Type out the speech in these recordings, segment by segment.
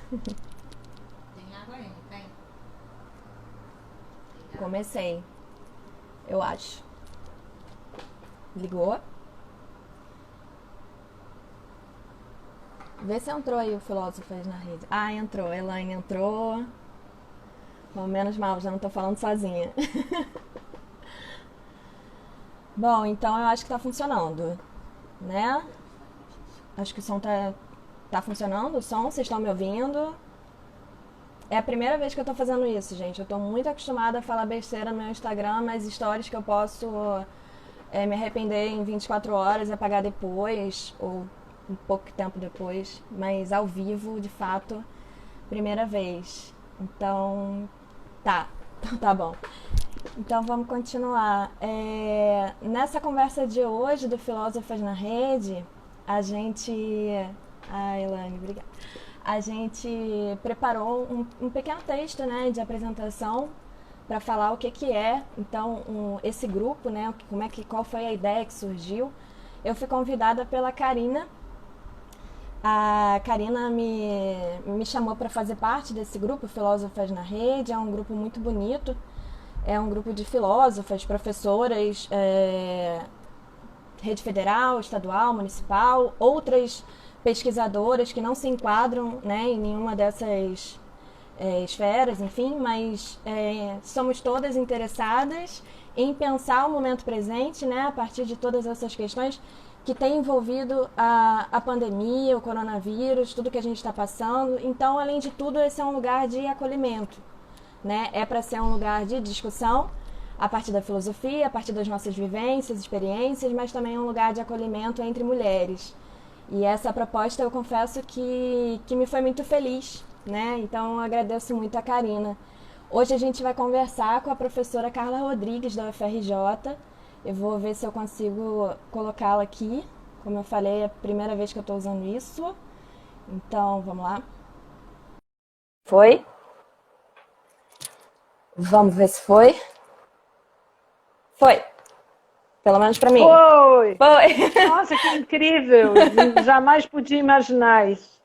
Tem água aí, não tem? Comecei, eu acho. Ligou? Vê se entrou aí o Filósofos na Rede. Ah, entrou. Elaine entrou. Bom, menos mal, já não tô falando sozinha. Bom, então eu acho que tá funcionando, né? Acho que o som tá funcionando, o som, vocês estão me ouvindo? É a primeira vez que eu tô fazendo isso, gente. Eu tô muito acostumada a falar besteira no meu Instagram, mas stories que eu posso me arrepender em 24 horas e apagar depois, ou um pouco tempo depois. Mas ao vivo, de fato, primeira vez. Então, tá. Então tá bom. Então vamos continuar. Nessa conversa de hoje do Filósofas na Rede, a gente. Ah, Elaine, obrigada. A gente preparou um pequeno texto, né, de apresentação para falar o que, que é então esse grupo, né, qual foi a ideia que surgiu. Eu fui convidada pela Karina. A Karina me chamou para fazer parte desse grupo, Filósofas na Rede. É um grupo muito bonito. É um grupo de filósofas, professoras, rede federal, estadual, municipal, outras pesquisadoras que não se enquadram, né, em nenhuma dessas esferas, enfim, mas somos todas interessadas em pensar o momento presente, né, a partir de todas essas questões que tem envolvido a pandemia, o coronavírus, tudo que a gente está passando. Então, além de tudo, esse é um lugar de acolhimento, né? É para ser um lugar de discussão a partir da filosofia, a partir das nossas vivências, experiências, mas também um lugar de acolhimento entre mulheres. E essa proposta eu confesso que me foi muito feliz, né? Então eu agradeço muito a Karina. Hoje a gente vai conversar com a professora Carla Rodrigues da UFRJ. Eu vou ver se eu consigo colocá-la aqui. Como eu falei, é a primeira vez que eu estou usando isso. Então, vamos lá. Foi? Vamos ver se foi. Foi. Pelo menos para mim. Foi! Foi. Nossa, que incrível! Jamais podia imaginar isso.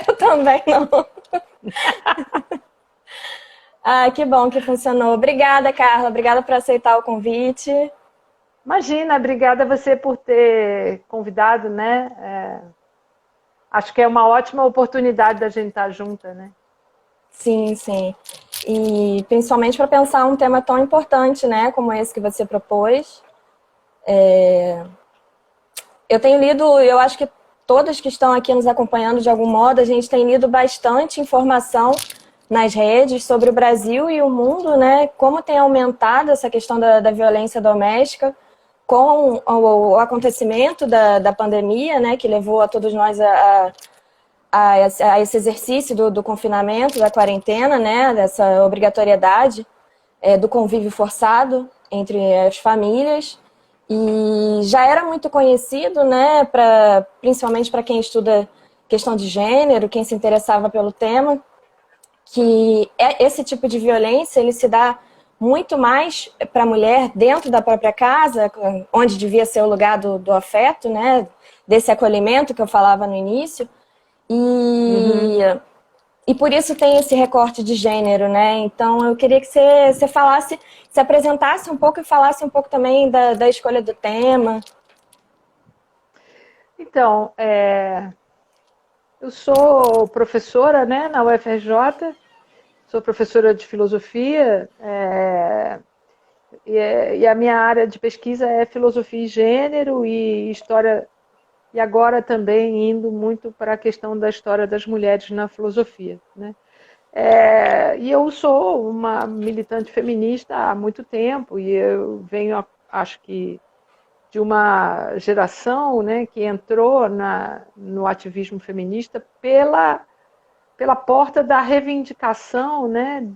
Eu também não. Ah, que bom que funcionou. Obrigada, Carla. Obrigada por aceitar o convite. Imagina, obrigada a você por ter convidado, né? Acho que é uma ótima oportunidade da gente estar junta, né? Sim, sim. E principalmente para pensar um tema tão importante, né, como esse que você propôs. Eu tenho lido, eu acho que todos que estão aqui nos acompanhando de algum modo, a gente tem lido bastante informação nas redes sobre o Brasil e o mundo, né? Como tem aumentado essa questão da violência doméstica com o acontecimento da pandemia, né? Que levou a todos nós a esse exercício do confinamento, da quarentena, né? Dessa obrigatoriedade do convívio forçado entre as famílias. E já era muito conhecido, né, principalmente para quem estuda questão de gênero, quem se interessava pelo tema, que esse tipo de violência ele se dá muito mais para a mulher dentro da própria casa, onde devia ser o lugar do afeto, né, desse acolhimento que eu falava no início. E, Uhum. e por isso tem esse recorte de gênero, né? Então eu queria que você falasse, se apresentasse um pouco e falasse um pouco também da escolha do tema. Então, eu sou professora, né, na UFRJ, sou professora de filosofia, e a minha área de pesquisa é filosofia e gênero e história, e agora também indo muito para a questão da história das mulheres na filosofia, né? E eu sou uma militante feminista há muito tempo e eu venho, acho que, de uma geração, né, que entrou no ativismo feminista pela porta da reivindicação, né,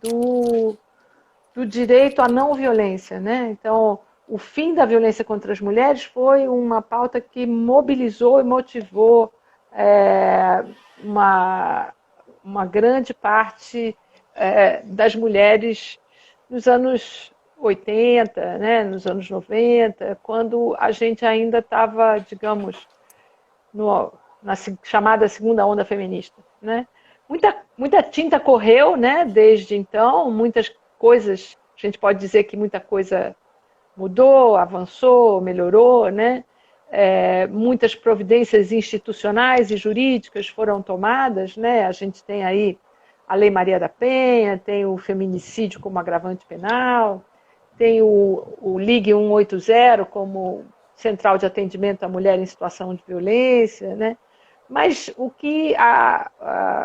do direito à não violência, né? Então, o fim da violência contra as mulheres foi uma pauta que mobilizou e motivou é, uma, uma grande parte das mulheres nos anos 80, né, nos anos 90, quando a gente ainda estava, digamos, no, na chamada segunda onda feminista, né? muita tinta correu, né, desde então, muitas coisas, a gente pode dizer que muita coisa mudou, avançou, melhorou, né? Muitas providências institucionais e jurídicas foram tomadas, né? A gente tem aí a Lei Maria da Penha, tem o feminicídio como agravante penal, tem o Ligue 180 como central de atendimento à mulher em situação de violência, né? Mas o que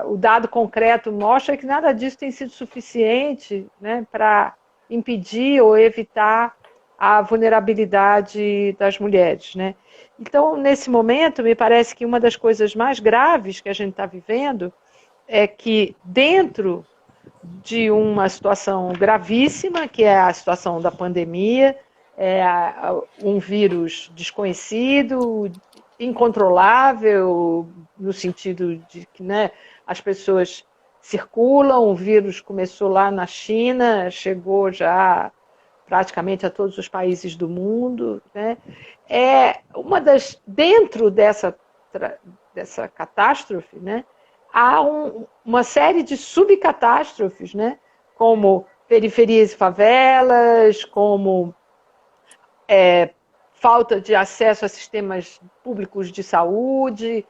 o dado concreto mostra é que nada disso tem sido suficiente, né, para impedir ou evitar a vulnerabilidade das mulheres, né? Então, nesse momento, me parece que uma das coisas mais graves que a gente está vivendo é que, dentro de uma situação gravíssima, que é a situação da pandemia, um vírus desconhecido, incontrolável, no sentido de que, né, as pessoas circulam, o vírus começou lá na China, chegou já praticamente a todos os países do mundo, né? Dentro dessa catástrofe, né, há uma série de subcatástrofes, né, como periferias e favelas, como falta de acesso a sistemas públicos de saúde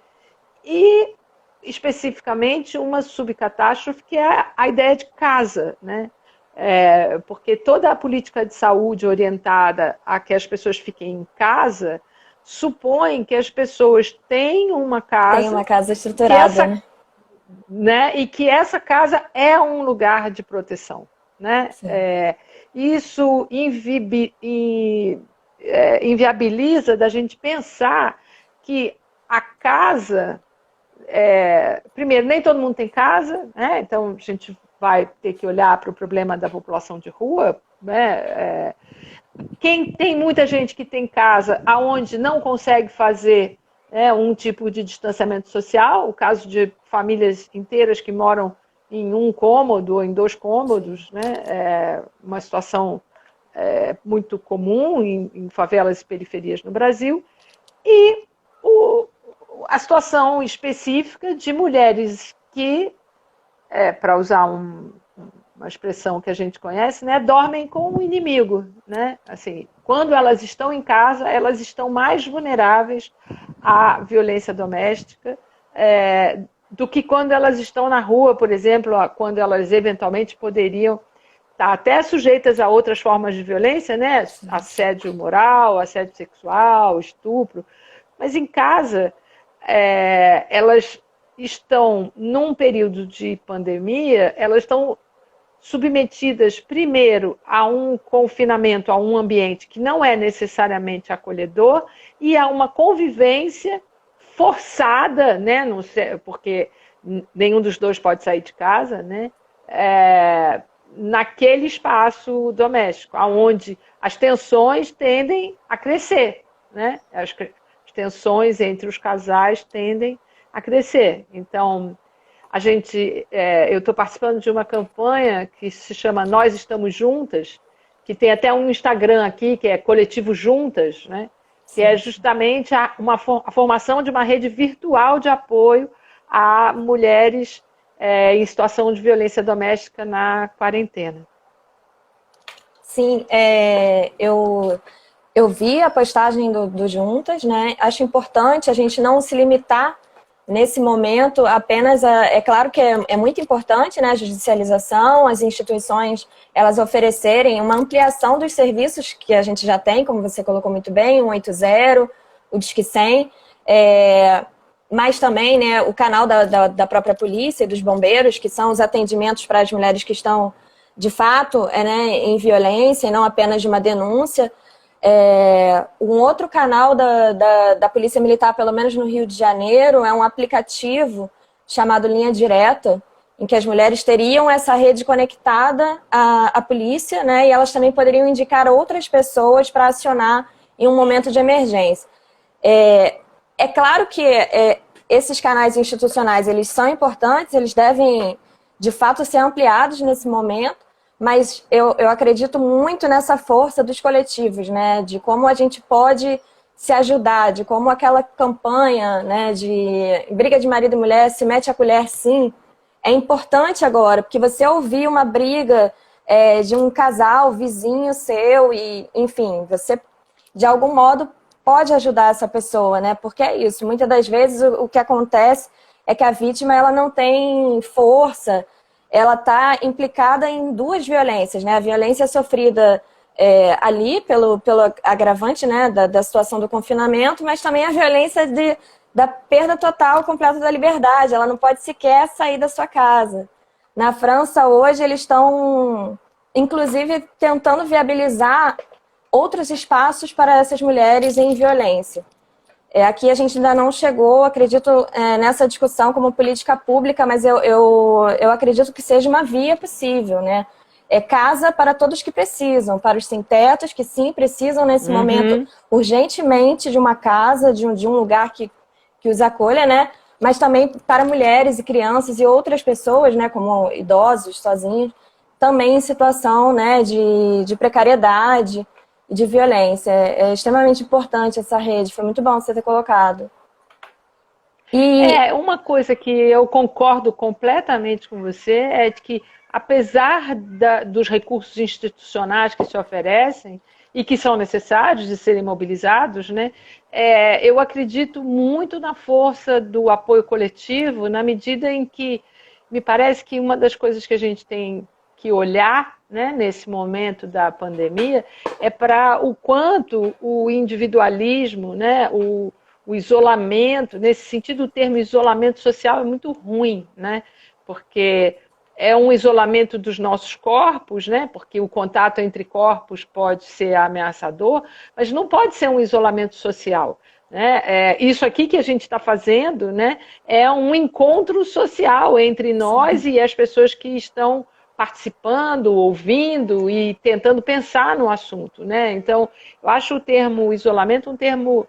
e, especificamente, uma subcatástrofe que é a ideia de casa, né? Porque toda a política de saúde orientada a que as pessoas fiquem em casa supõe que as pessoas têm uma casa... Tem uma casa estruturada, né? E que essa casa é um lugar de proteção, né? Isso inviabiliza da gente pensar que a casa... primeiro, nem todo mundo tem casa, né? Então a gente vai ter que olhar para o problema da população de rua, né? Quem tem muita gente que tem casa aonde não consegue fazer, né, um tipo de distanciamento social, o caso de famílias inteiras que moram em um cômodo ou em 2 cômodos, né? Uma situação muito comum em favelas e periferias no Brasil, e a situação específica de mulheres que, para usar uma expressão que a gente conhece, né, dormem com o inimigo, né? Assim, quando elas estão em casa, elas estão mais vulneráveis à violência doméstica do que quando elas estão na rua, por exemplo, quando elas eventualmente poderiam estar até sujeitas a outras formas de violência, né? Assédio moral, assédio sexual, estupro. Mas em casa, elas estão, num período de pandemia, elas estão submetidas, primeiro, a um confinamento, a um ambiente que não é necessariamente acolhedor e a uma convivência forçada, né? Não sei, porque nenhum dos dois pode sair de casa, né? Naquele espaço doméstico, onde as tensões tendem a crescer, né? As tensões entre os casais tendem a crescer. Então, eu estou participando de uma campanha que se chama Nós Estamos Juntas, que tem até um Instagram aqui, que é Coletivo Juntas, né? Que é justamente a formação de uma rede virtual de apoio a mulheres em situação de violência doméstica na quarentena. Sim, eu vi a postagem do Juntas, né? Acho importante a gente não se limitar nesse momento apenas é claro que é muito importante, né, a judicialização, as instituições, elas oferecerem uma ampliação dos serviços que a gente já tem, como você colocou muito bem, o 180, o Disque 100, mas também, né, o canal da própria polícia e dos bombeiros, que são os atendimentos para as mulheres que estão, de fato, né, em violência, e não apenas de uma denúncia. Um outro canal da Polícia Militar, pelo menos no Rio de Janeiro, é um aplicativo chamado Linha Direta, em que as mulheres teriam essa rede conectada à polícia, né, e elas também poderiam indicar outras pessoas para acionar em um momento de emergência. É claro que esses canais institucionais, eles são importantes, eles devem, de fato, ser ampliados nesse momento, mas eu acredito muito nessa força dos coletivos, né? De como a gente pode se ajudar, de como aquela campanha, né, de briga de marido e mulher, se mete a colher sim, é importante agora, porque você ouvir uma briga de um casal, vizinho seu, e, enfim, você, de algum modo, pode ajudar essa pessoa, né? Porque é isso, muitas das vezes o que acontece é que a vítima, ela não tem força, ela está implicada em duas violências, né? A violência sofrida ali pelo agravante, né, da situação do confinamento, mas também a violência da perda total, completa da liberdade. Ela não pode sequer sair da sua casa. Na França, hoje, eles estão, inclusive, tentando viabilizar outros espaços para essas mulheres em violência. Aqui a gente ainda não chegou, acredito, nessa discussão como política pública, mas eu acredito que seja uma via possível, né? Casa para todos que precisam, para os sem-tetos, que sim, precisam nesse momento urgentemente de uma casa, de um lugar que os acolha, né? Mas também para mulheres e crianças e outras pessoas, né, como idosos, sozinhos, também em situação, né, de precariedade e de violência. É extremamente importante essa rede, foi muito bom você ter colocado. Uma coisa que eu concordo completamente com você é de que, apesar dos recursos institucionais que se oferecem e que são necessários de serem mobilizados, né, eu acredito muito na força do apoio coletivo, na medida em que me parece que uma das coisas que a gente tem que olhar, né, nesse momento da pandemia é para o quanto o individualismo, né, o isolamento, nesse sentido o termo isolamento social é muito ruim, né? Porque é um isolamento dos nossos corpos, né? Porque o contato entre corpos pode ser ameaçador, mas não pode ser um isolamento social. Né? Isso aqui que a gente está fazendo, né, é um encontro social entre nós e as pessoas que estão participando, ouvindo e tentando pensar no assunto. Né? Então, eu acho o termo isolamento um termo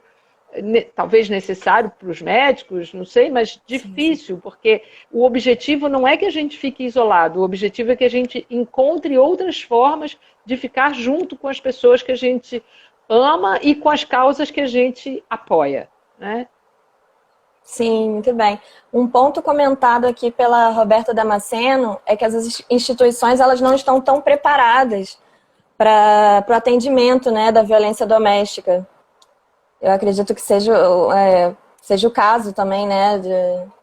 talvez necessário para os médicos, não sei, mas difícil, porque o objetivo não é que a gente fique isolado, o objetivo é que a gente encontre outras formas de ficar junto com as pessoas que a gente ama e com as causas que a gente apoia, né? Sim, muito bem. Um ponto comentado aqui pela Roberta Damasceno é que as instituições elas não estão tão preparadas para o atendimento, né, da violência doméstica. Eu acredito que seja o caso também, né,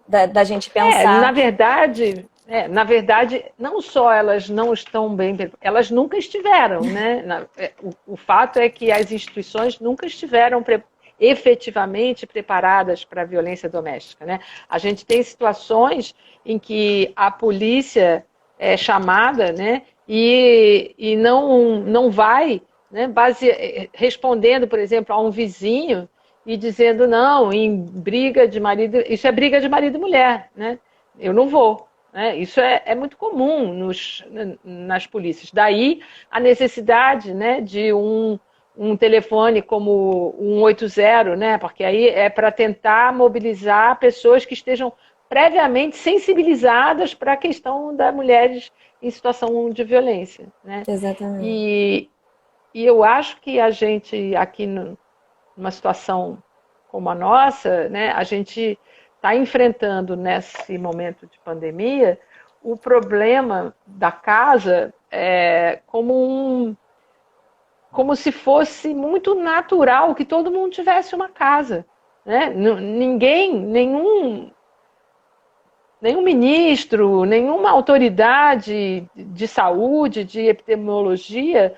da gente pensar. Na verdade, não só elas não estão bem, elas nunca estiveram, né? O fato é que as instituições nunca estiveram efetivamente preparadas para a violência doméstica, né? A gente tem situações em que a polícia é chamada, né, e não vai, né, respondendo, por exemplo, a um vizinho e dizendo não, em briga de marido, isso é briga de marido e mulher, né? Eu não vou. Né? Isso é muito comum nas polícias. Daí a necessidade, né, de um telefone como o 180, né? Porque aí é para tentar mobilizar pessoas que estejam previamente sensibilizadas para a questão das mulheres em situação de violência. Né? Exatamente. E eu acho que a gente, aqui numa situação como a nossa, né, a gente está enfrentando, nesse momento de pandemia, o problema da casa como se fosse muito natural que todo mundo tivesse uma casa. Né? Nenhum ministro, nenhuma autoridade de saúde, de epidemiologia,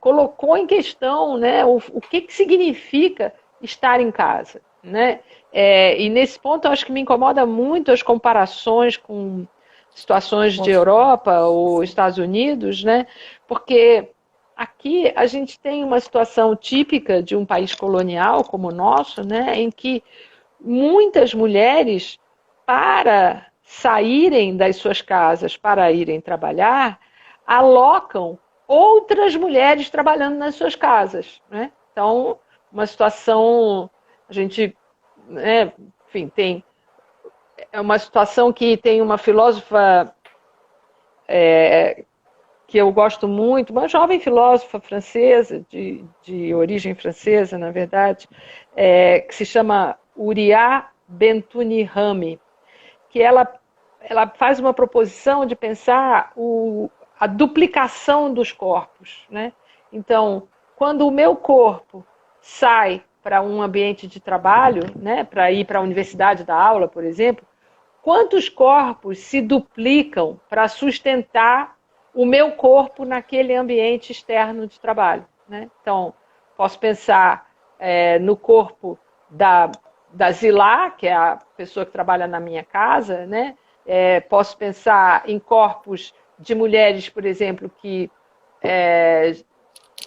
colocou em questão, né, o que significa estar em casa. Né? E nesse ponto eu acho que me incomoda muito as comparações com situações de Europa ou Estados Unidos, né? Porque aqui a gente tem uma situação típica de um país colonial como o nosso, né, em que muitas mulheres, para saírem das suas casas, para irem trabalhar, alocam outras mulheres trabalhando nas suas casas. Né? Então, uma situação, a gente, né, enfim, é uma situação que tem uma filósofa que eu gosto muito, uma jovem filósofa francesa, de origem francesa, na verdade, que se chama Uriah Bentouni Rami, que ela ela faz uma proposição de pensar a duplicação dos corpos, né? Então, quando o meu corpo sai para um ambiente de trabalho, né, para ir para a universidade dar aula, por exemplo, quantos corpos se duplicam para sustentar o meu corpo naquele ambiente externo de trabalho, né? Então, posso pensar no corpo da Zilá, que é a pessoa que trabalha na minha casa, né? Posso pensar em corpos de mulheres, por exemplo, que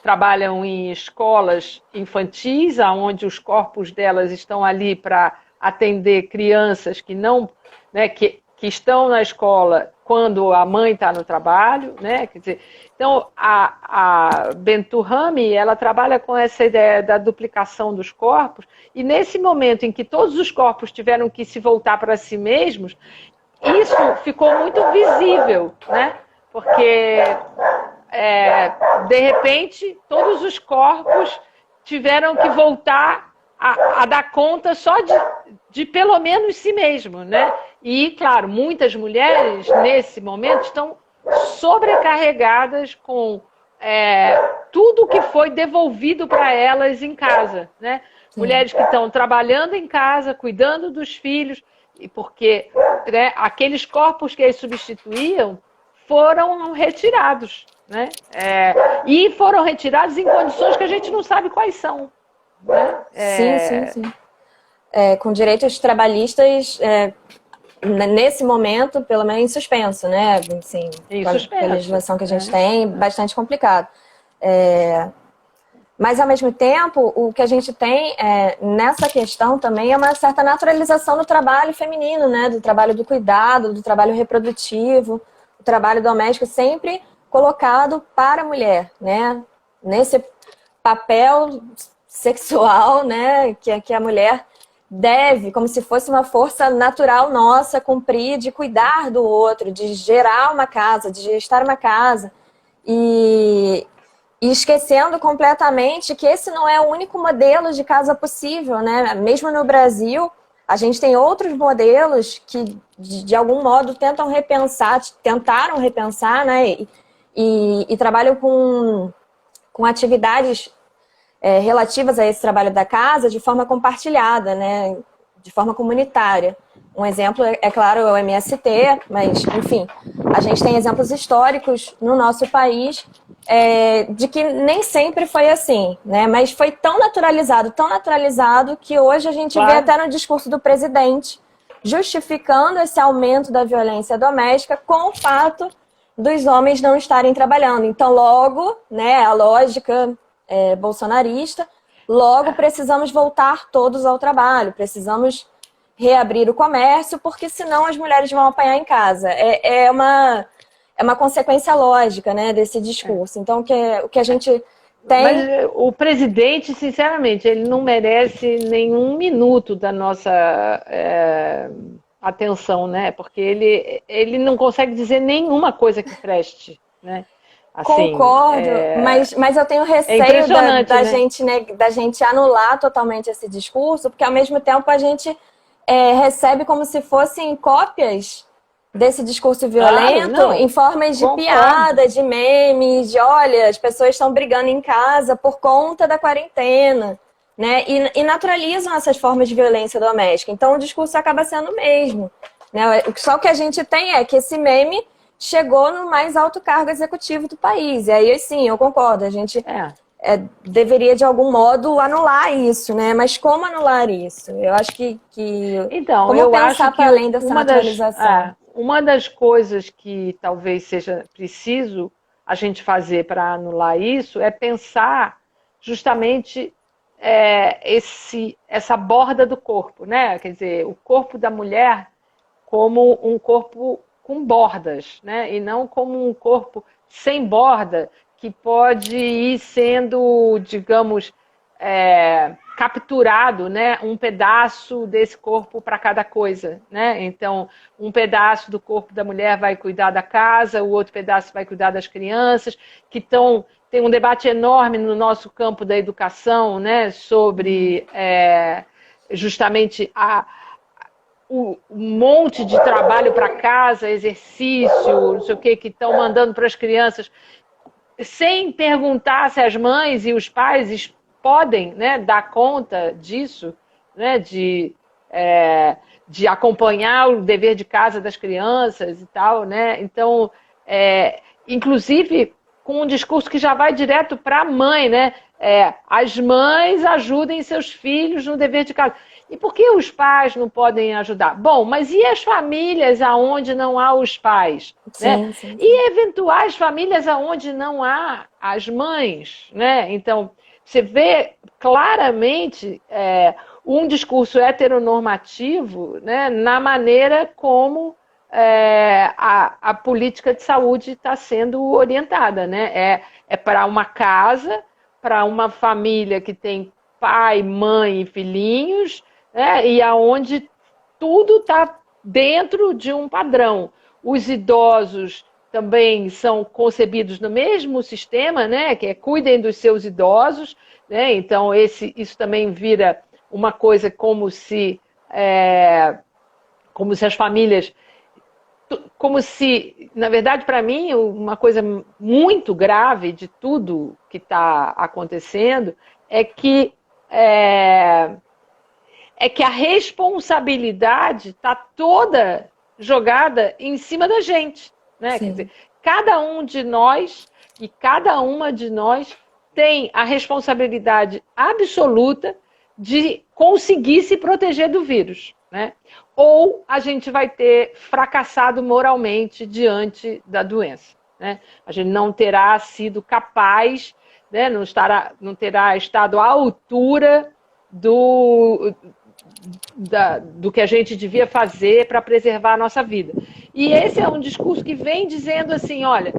trabalham em escolas infantis, onde os corpos delas estão ali para atender crianças que não, né, que estão na escola quando a mãe está no trabalho, né? Quer dizer, então a Benturrami, ela trabalha com essa ideia da duplicação dos corpos, e nesse momento em que todos os corpos tiveram que se voltar para si mesmos, isso ficou muito visível, né? Porque de repente todos os corpos tiveram que voltar a dar conta só de pelo menos si mesmo, né? E, claro, muitas mulheres, nesse momento, estão sobrecarregadas com tudo que foi devolvido para elas em casa, né? Sim. Mulheres que estão trabalhando em casa, cuidando dos filhos, porque né, aqueles corpos que as substituíam foram retirados, né? E foram retirados em condições que a gente não sabe quais são. Né? Sim. Com direitos trabalhistas, nesse momento, pelo menos em suspenso, né? Assim, com a legislação que a gente tem, bastante complicado. Mas, ao mesmo tempo, o que a gente tem nessa questão também é uma certa naturalização do trabalho feminino, né? Do trabalho do cuidado, do trabalho reprodutivo, do trabalho doméstico, sempre colocado para a mulher, né? Nesse papel sexual, né? Que a mulher deve, como se fosse uma força natural nossa, cumprir, de cuidar do outro, de gerar uma casa, de gestar uma casa. E esquecendo completamente que esse não é o único modelo de casa possível, né? Mesmo no Brasil, a gente tem outros modelos que, de algum modo, tentaram repensar, né? E trabalham com atividades relativas a esse trabalho da casa de forma compartilhada, né? De forma comunitária. Um exemplo, claro, é o MST, mas, enfim, a gente tem exemplos históricos no nosso país de que nem sempre foi assim, né? Mas foi tão naturalizado, que hoje a gente vê até no discurso do presidente justificando esse aumento da violência doméstica com o fato dos homens não estarem trabalhando. Então, logo, né, a lógica bolsonarista, logo precisamos voltar todos ao trabalho, precisamos reabrir o comércio, porque senão as mulheres vão apanhar em casa. É uma consequência lógica, né, desse discurso. Então, o que a gente tem... Mas o presidente, sinceramente, ele não merece nenhum minuto da nossa atenção, né? Porque ele não consegue dizer nenhuma coisa que preste, né? Assim, concordo, mas eu tenho receio da gente anular totalmente esse discurso, porque ao mesmo tempo a gente recebe como se fossem cópias desse discurso violento em formas de piada, de memes, de olha, as pessoas estão brigando em casa por conta da quarentena, né? E naturalizam essas formas de violência doméstica. Então o discurso acaba sendo o mesmo, né? Só o que a gente tem é que esse meme chegou no mais alto cargo executivo do país. E aí, sim, eu concordo, a gente deveria, de algum modo, anular isso, né? Mas como anular isso? Eu acho que então, como eu pensar acho que para além dessa naturalização? Uma das coisas que talvez seja preciso a gente fazer para anular isso é pensar justamente essa borda do corpo, né? Quer dizer, o corpo da mulher como um corpo com bordas, né? E não como um corpo sem borda que pode ir sendo, digamos, capturado, né? Um pedaço desse corpo para cada coisa, né? Então, um pedaço do corpo da mulher vai cuidar da casa, o outro pedaço vai cuidar das crianças, tem um debate enorme no nosso campo da educação, né? Sobre justamente um monte de trabalho para casa, exercício, não sei o que estão mandando para as crianças, sem perguntar se as mães e os pais podem, né, dar conta disso, né, de acompanhar o dever de casa das crianças e tal, né? Então, inclusive com um discurso que já vai direto para a mãe, né? As mães ajudem seus filhos no dever de casa. E por que os pais não podem ajudar? Bom, mas e as famílias aonde não há os pais? Sim, Né? sim. E eventuais famílias aonde não há as mães? Né? Então, você vê claramente um discurso heteronormativo, né, na maneira como a política de saúde está sendo orientada. Né? É para uma casa, para uma família que tem pai, mãe e filhinhos, né, e aonde tudo está dentro de um padrão. Os idosos também são concebidos no mesmo sistema, né, que cuidem dos seus idosos, né, então isso também vira uma coisa como se as famílias, como se, na verdade, para mim, uma coisa muito grave de tudo que está acontecendo é que a responsabilidade está toda jogada em cima da gente, né? Quer dizer, cada um de nós e cada uma de nós tem a responsabilidade absoluta de conseguir se proteger do vírus, né? Ou a gente vai ter fracassado moralmente diante da doença, né? A gente não terá sido capaz, né? Não terá estado à altura do que a gente devia fazer para preservar a nossa vida. E esse é um discurso que vem dizendo assim, olha,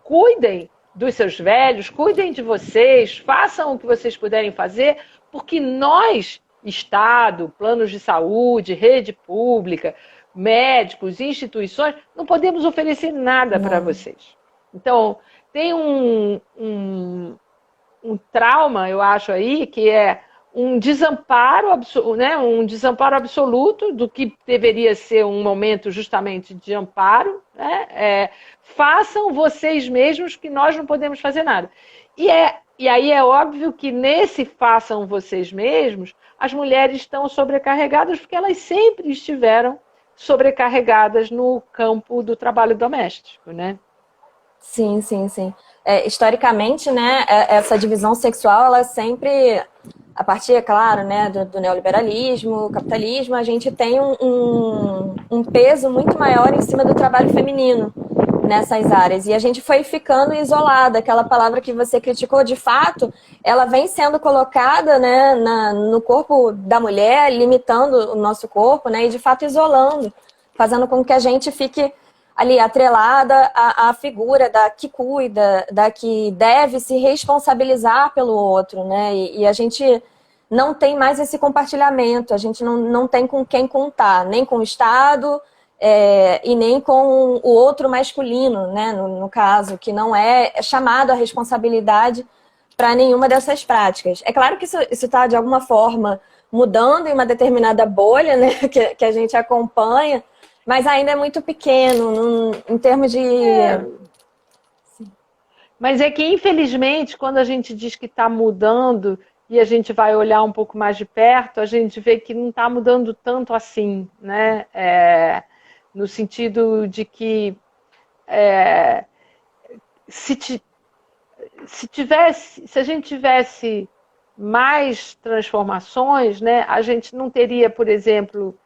cuidem dos seus velhos, cuidem de vocês, façam o que vocês puderem fazer, porque nós, Estado, planos de saúde, rede pública, médicos, instituições, não podemos oferecer nada para vocês. Então, tem um trauma, eu acho aí, que é um desamparo absoluto do que deveria ser um momento justamente de amparo, né? Façam vocês mesmos que nós não podemos fazer nada. E aí é óbvio que nesse façam vocês mesmos, as mulheres estão sobrecarregadas porque elas sempre estiveram sobrecarregadas no campo do trabalho doméstico, né? Sim, sim, sim. Historicamente, né, essa divisão sexual, ela sempre, a partir, é claro, né, do neoliberalismo, capitalismo, a gente tem um peso muito maior em cima do trabalho feminino nessas áreas. E a gente foi ficando isolada. Aquela palavra que você criticou, de fato, ela vem sendo colocada, né, no corpo da mulher, limitando o nosso corpo, né, e de fato isolando, fazendo com que a gente fique ali atrelada à figura da que cuida, da que deve se responsabilizar pelo outro, né? E a gente não tem mais esse compartilhamento, a gente não tem com quem contar, nem com o Estado e nem com o outro masculino, né? No caso, que não é chamado a responsabilidade para nenhuma dessas práticas. É claro que isso está, de alguma forma, mudando em uma determinada bolha, né? que a gente acompanha, mas ainda é muito pequeno, em termos de... Mas é que, infelizmente, quando a gente diz que está mudando e a gente vai olhar um pouco mais de perto, a gente vê que não está mudando tanto assim, né? No sentido de que se a gente tivesse mais transformações, né, a gente não teria, por exemplo,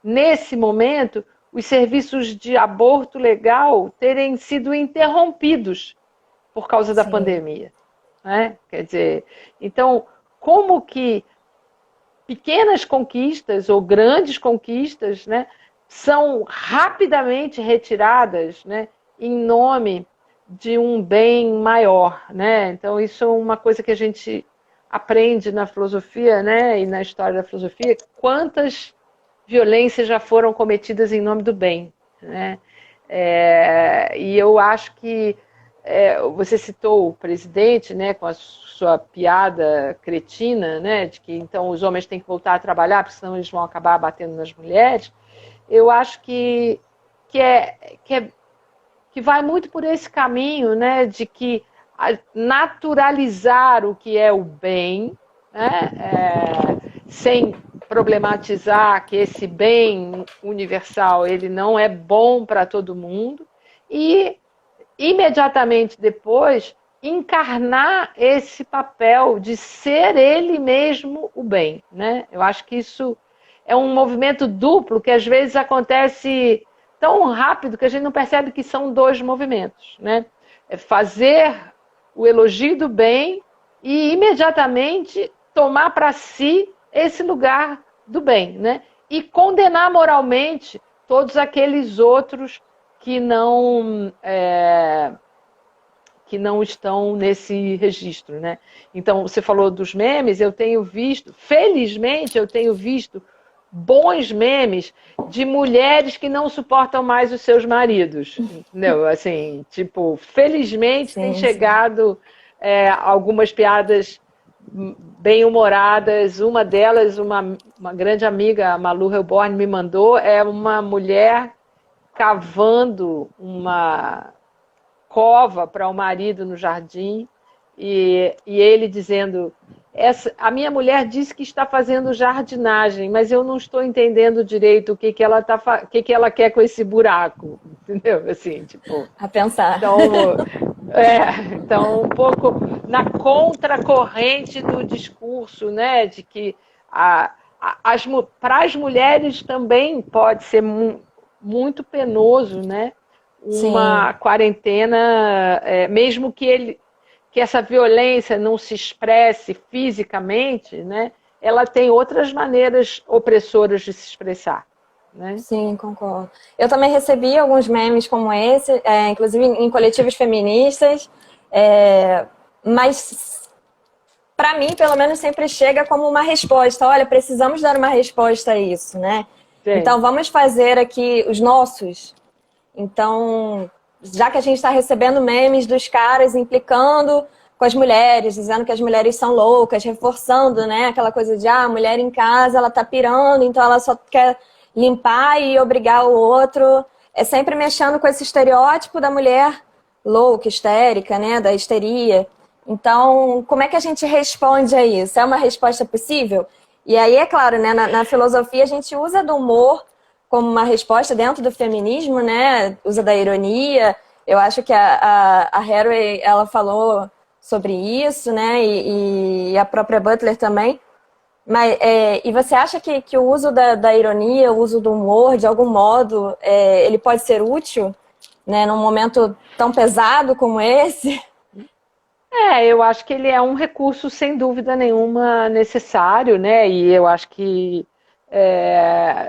nesse momento, os serviços de aborto legal terem sido interrompidos por causa da pandemia. Né? Quer dizer, então, como que pequenas conquistas ou grandes conquistas, né, são rapidamente retiradas, né, em nome de um bem maior. Né? Então, isso é uma coisa que a gente aprende na filosofia, né, e na história da filosofia, quantas violências já foram cometidas em nome do bem. Né? E eu acho que você citou o presidente, né, com a sua piada cretina, né, de que então os homens têm que voltar a trabalhar, porque senão eles vão acabar batendo nas mulheres. Eu acho que, é, que, é, que vai muito por esse caminho, né, de que naturalizar o que é o bem, né, sem problematizar que esse bem universal ele não é bom para todo mundo, e imediatamente depois encarnar esse papel de ser ele mesmo o bem, né? Eu acho que isso é um movimento duplo que às vezes acontece tão rápido que a gente não percebe que são dois movimentos, né? É fazer o elogio do bem e imediatamente tomar para si esse lugar do bem, né? E condenar moralmente todos aqueles outros que não estão nesse registro, né? Então, você falou dos memes, eu tenho visto, felizmente, eu tenho visto bons memes de mulheres que não suportam mais os seus maridos, entendeu? Assim, tipo, felizmente tem Sim, sim. chegado algumas piadas bem-humoradas. Uma delas, uma grande amiga, a Malu Reborn, me mandou, é uma mulher cavando uma cova para o marido no jardim e ele dizendo: a minha mulher disse que está fazendo jardinagem, mas eu não estou entendendo direito o que ela quer com esse buraco, entendeu? Assim, tipo, A pensar. então, então um pouco na contracorrente do discurso, né, de que para as mulheres também pode ser muito penoso, né? Sim. Uma quarentena, mesmo que essa violência não se expresse fisicamente, né? Ela tem outras maneiras opressoras de se expressar, né? Sim, concordo. Eu também recebi alguns memes como esse, inclusive em coletivos feministas, mas para mim, pelo menos, sempre chega como uma resposta. Olha, precisamos dar uma resposta a isso, né? Sim. Então, vamos fazer aqui os nossos. Então, já que a gente está recebendo memes dos caras implicando com as mulheres, dizendo que as mulheres são loucas, reforçando, né, aquela coisa de a mulher em casa, ela tá pirando, então ela só quer limpar e obrigar o outro. É sempre mexendo com esse estereótipo da mulher louca, histérica, né, da histeria. Então, como é que a gente responde a isso? É uma resposta possível? E aí, é claro, né, na filosofia a gente usa do humor como uma resposta dentro do feminismo, né? Usa da ironia. Eu acho que a Haraway, ela falou sobre isso, né? E a própria Butler também. Mas, e você acha que o uso da ironia, o uso do humor, de algum modo, ele pode ser útil, né? Num momento tão pesado como esse? Eu acho que ele é um recurso, sem dúvida nenhuma, necessário, né? E eu acho que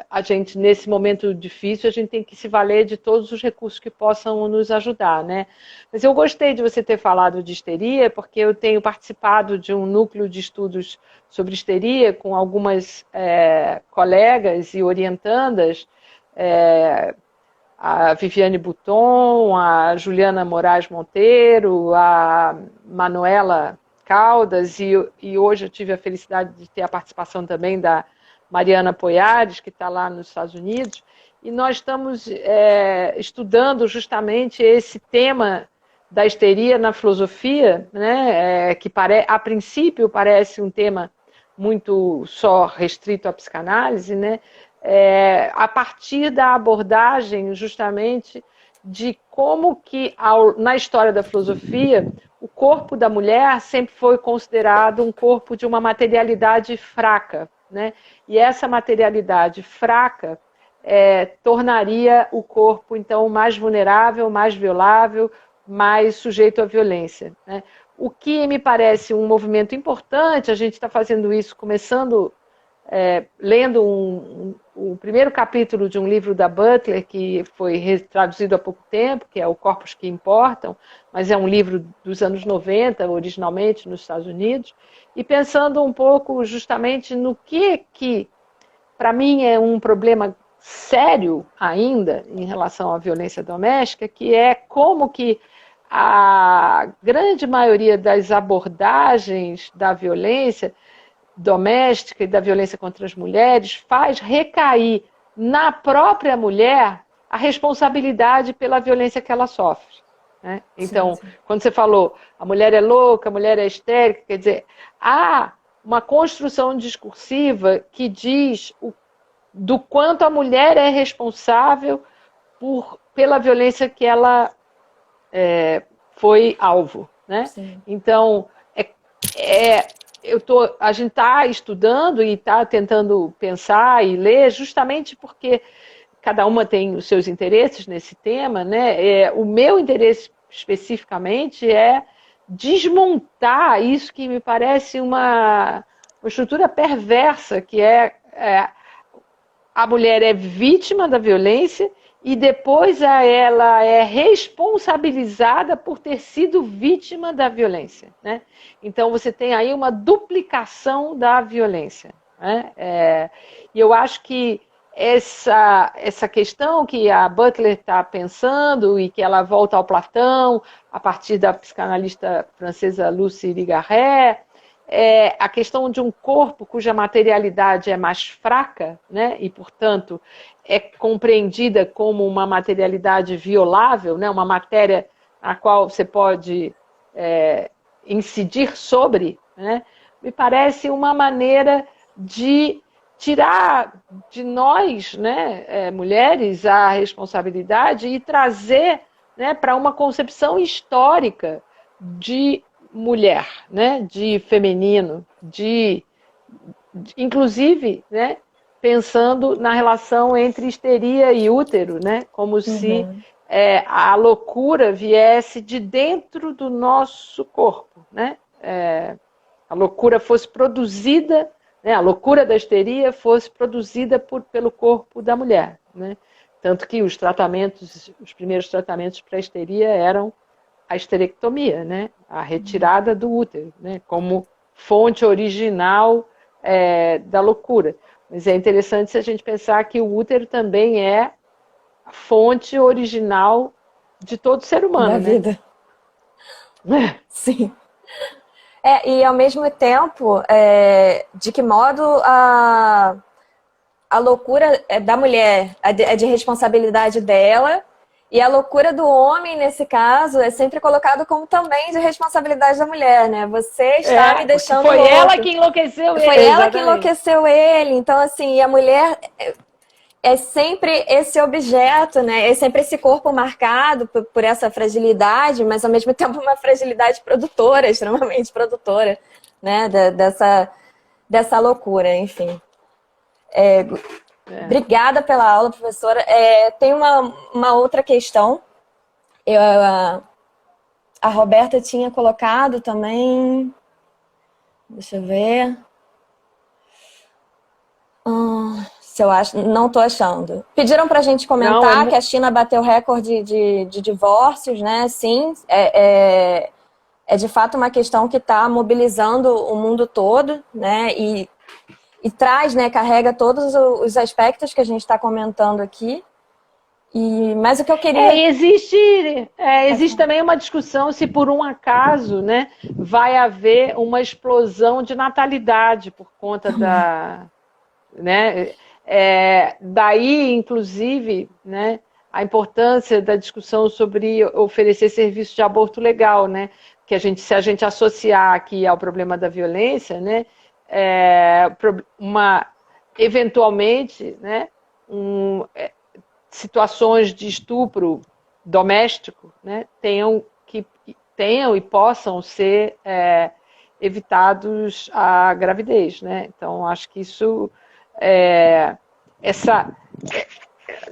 a gente, nesse momento difícil, a gente tem que se valer de todos os recursos que possam nos ajudar, né? Mas eu gostei de você ter falado de histeria, porque eu tenho participado de um núcleo de estudos sobre histeria com algumas colegas e orientandas, a Viviane Button, a Juliana Moraes Monteiro, a Manuela Caldas, e hoje eu tive a felicidade de ter a participação também da Mariana Poiares, que está lá nos Estados Unidos, e nós estamos estudando justamente esse tema da histeria na filosofia, né, que a princípio parece um tema muito só restrito à psicanálise, né, a partir da abordagem justamente de como que na história da filosofia o corpo da mulher sempre foi considerado um corpo de uma materialidade fraca, né? E essa materialidade fraca tornaria o corpo então mais vulnerável, mais violável, mais sujeito à violência, né? O que me parece um movimento importante, a gente está fazendo isso começando lendo o primeiro capítulo de um livro da Butler, que foi traduzido há pouco tempo, que é O Corpos que Importam, mas é um livro dos anos 90, originalmente nos Estados Unidos, e pensando um pouco justamente no que para mim é um problema sério ainda em relação à violência doméstica, que é como que a grande maioria das abordagens da violência doméstica e da violência contra as mulheres faz recair na própria mulher a responsabilidade pela violência que ela sofre. Né? Então, sim. Quando você falou a mulher é louca, a mulher é histérica, quer dizer, há uma construção discursiva que diz do quanto a mulher é responsável pela violência que ela foi alvo. Né? Então, a gente está estudando e está tentando pensar e ler justamente porque cada uma tem os seus interesses nesse tema, né? O meu interesse especificamente é desmontar isso que me parece uma estrutura perversa, que a mulher é vítima da violência e depois ela é responsabilizada por ter sido vítima da violência. Né? Então você tem aí uma duplicação da violência. Né? E eu acho que essa questão que a Butler está pensando e que ela volta ao Platão, a partir da psicanalista francesa Lucie Irigaray, a questão de um corpo cuja materialidade é mais fraca, né, e, portanto, é compreendida como uma materialidade violável, né, uma matéria a qual você pode incidir sobre, né, me parece uma maneira de tirar de nós, né, mulheres, a responsabilidade e trazer, né, para uma concepção histórica de mulher, né, de feminino, inclusive, né, pensando na relação entre histeria e útero, né, como se a loucura viesse de dentro do nosso corpo, né, a loucura fosse produzida, né, a loucura da histeria fosse produzida pelo corpo da mulher, né? Tanto que os primeiros tratamentos para a histeria eram a histerectomia, né? A retirada do útero, né? Como fonte original da loucura. Mas é interessante se a gente pensar que o útero também é a fonte original de todo ser humano. Da vida. Sim. E ao mesmo tempo, de que modo a loucura da mulher é de responsabilidade dela, e a loucura do homem, nesse caso, é sempre colocado como também de responsabilidade da mulher, né? Você está me deixando foi louco. Ela que enlouqueceu ele. Foi ela que enlouqueceu ele. Então, assim, a mulher é sempre esse objeto, né? É sempre esse corpo marcado por essa fragilidade, mas ao mesmo tempo uma fragilidade produtora, extremamente produtora, né? Dessa loucura, enfim. Obrigada pela aula, professora. Tem uma outra questão. A Roberta tinha colocado também. Deixa eu ver. Se eu acho, não estou achando. Pediram para a gente comentar que a China bateu recorde de divórcios, né? Sim, é de fato uma questão que está mobilizando o mundo todo, né? E traz, né? Carrega todos os aspectos que a gente está comentando aqui. Mas o que eu queria... Existe também uma discussão se por um acaso, né, vai haver uma explosão de natalidade por conta da... Né, daí, inclusive, né, a importância da discussão sobre oferecer serviço de aborto legal, né, que se a gente associar aqui ao problema da violência, né, eventualmente, né, situações de estupro doméstico, né, tenham e possam ser evitados a gravidez, né? Então acho que isso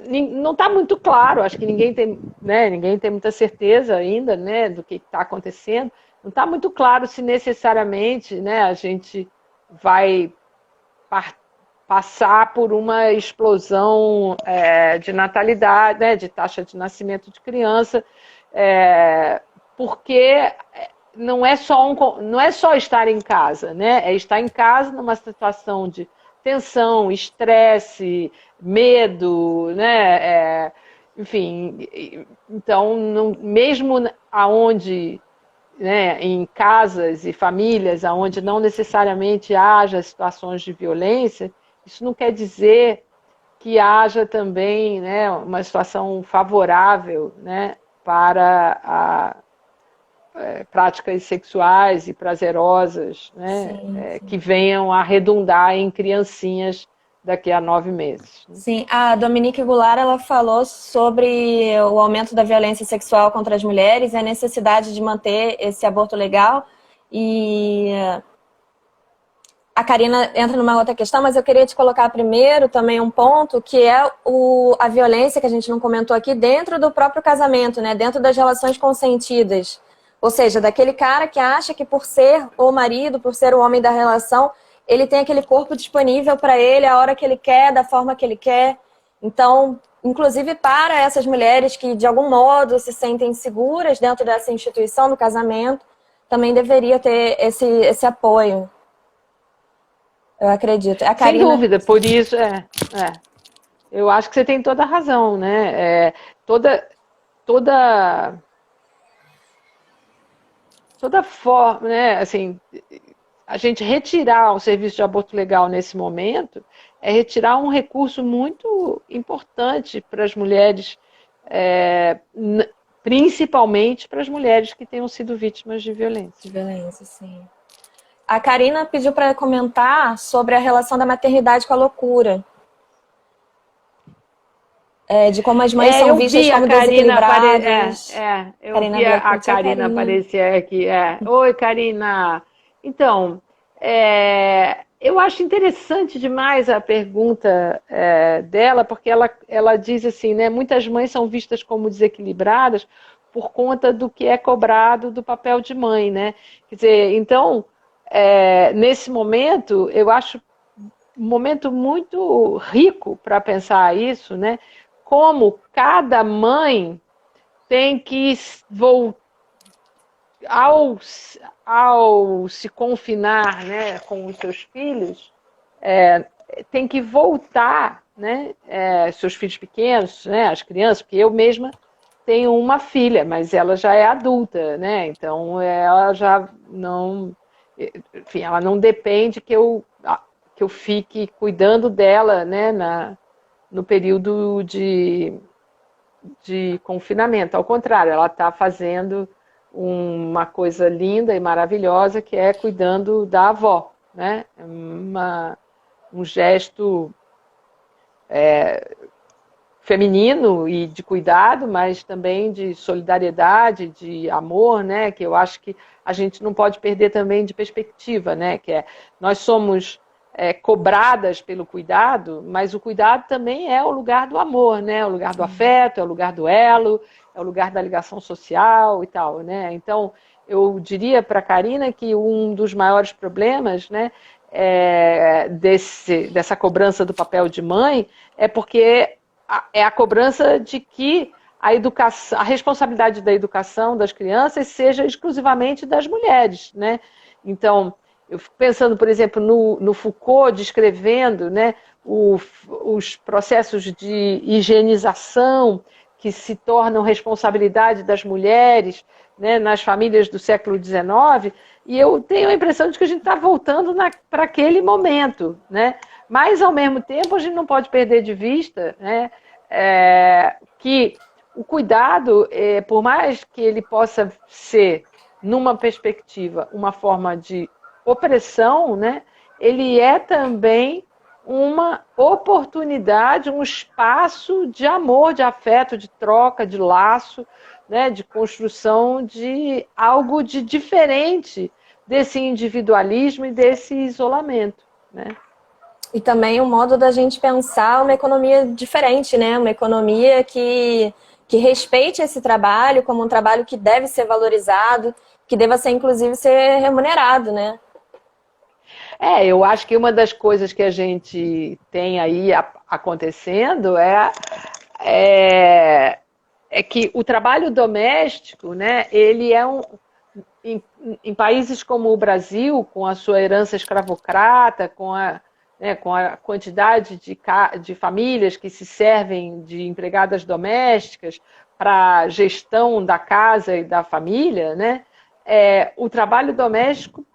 não está muito claro, acho que ninguém tem muita certeza ainda, né, do que está acontecendo. Não está muito claro se necessariamente, né, a gente vai passar por uma explosão de natalidade, né, de taxa de nascimento de criança, porque não é só estar em casa, né, é estar em casa numa situação de tensão, estresse, medo, né, enfim, então, mesmo aonde, né, em casas e famílias onde não necessariamente haja situações de violência, isso não quer dizer que haja também, né, uma situação favorável, né, para práticas sexuais e prazerosas, né, Sim, que sim. venham a redundar em criancinhas daqui a 9 meses. Né? Sim, a Dominique Goulart, ela falou sobre o aumento da violência sexual contra as mulheres e a necessidade de manter esse aborto legal. E a Karina entra numa outra questão, mas eu queria te colocar primeiro também um ponto que é a violência que a gente não comentou aqui dentro do próprio casamento, né? Dentro das relações consentidas. Ou seja, daquele cara que acha que por ser o marido, por ser o homem da relação, ele tem aquele corpo disponível para ele a hora que ele quer, da forma que ele quer. Então, inclusive para essas mulheres que de algum modo se sentem seguras dentro dessa instituição do casamento, também deveria ter esse apoio. Eu acredito. A Sem Karina. dúvida, por isso, eu acho que você tem toda a razão, né? Toda forma, né? Assim, a gente retirar o serviço de aborto legal nesse momento é retirar um recurso muito importante para as mulheres, principalmente para as mulheres que tenham sido vítimas de violência. De violência, sim. A Karina pediu para comentar sobre a relação da maternidade com a loucura. De como as mães são Eu vi vi a como Karina desequilibradas. eu Karina vi a Blackwood, a Karina Karina. aparecer aqui. Oi, Karina. Então, eu acho interessante demais a pergunta dela, porque ela diz assim, né? Muitas mães são vistas como desequilibradas por conta do que é cobrado do papel de mãe, né? Quer dizer, então, nesse momento, eu acho um momento muito rico para pensar isso, né? Como cada mãe tem que voltar ao, ao se confinar, né, com os seus filhos, tem que voltar, né, seus filhos pequenos, né, as crianças, porque eu mesma tenho uma filha, mas ela já é adulta, né, então ela já não, enfim, ela não depende que eu fique cuidando dela, né, no período de confinamento. Ao contrário, ela está fazendo uma coisa linda e maravilhosa que é cuidando da avó, né? Um gesto feminino e de cuidado, mas também de solidariedade, de amor, né? Que eu acho que a gente não pode perder também de perspectiva, né? Que nós somos cobradas pelo cuidado, mas o cuidado também é o lugar do amor, né? É o lugar do afeto, é o lugar do elo, é o lugar da ligação social e tal, né? Então, eu diria para a Karina que um dos maiores problemas, né, dessa cobrança do papel de mãe é porque é a cobrança de que a responsabilidade da educação das crianças seja exclusivamente das mulheres, né? Então, eu fico pensando, por exemplo, no Foucault descrevendo, né, os processos de higienização que se tornam responsabilidade das mulheres, né, nas famílias do século XIX, e eu tenho a impressão de que a gente está voltando para aquele momento, né? Mas, ao mesmo tempo, a gente não pode perder de vista, né, que o cuidado, por mais que ele possa ser, numa perspectiva, uma forma de opressão, né, ele é também uma oportunidade, um espaço de amor, de afeto, de troca, de laço, né, de construção de algo de diferente desse individualismo e desse isolamento, né? E também um modo da gente pensar uma economia diferente, né? Uma economia que respeite esse trabalho como um trabalho que deve ser valorizado, que deva ser, inclusive, ser remunerado, né? Eu acho que uma das coisas que a gente tem aí acontecendo é que o trabalho doméstico, né, ele é em países como o Brasil, com a sua herança escravocrata, né, com a quantidade de famílias que se servem de empregadas domésticas para a gestão da casa e da família, né, o trabalho doméstico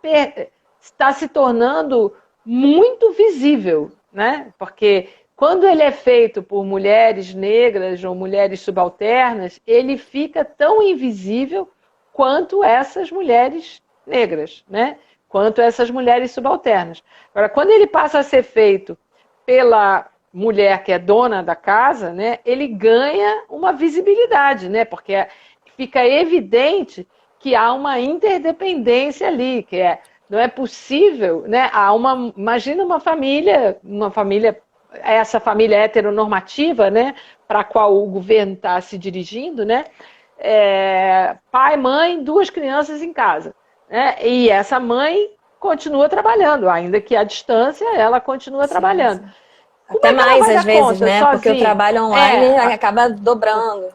está se tornando muito visível, né, porque quando ele é feito por mulheres negras ou mulheres subalternas, ele fica tão invisível quanto essas mulheres negras, né? Quanto essas mulheres subalternas. Agora, quando ele passa a ser feito pela mulher que é dona da casa, né, ele ganha uma visibilidade, né? Porque fica evidente que há uma interdependência ali, não é possível, né? Imagina uma família essa família heteronormativa, né, para a qual o governo está se dirigindo, né, pai, mãe, 2 crianças em casa, né, e essa mãe continua trabalhando, ainda que à distância, ela continua trabalhando. Sim. Como Até é que ela mais vai às dar vezes, conta né? Porque o sozinha? trabalho online acaba dobrando.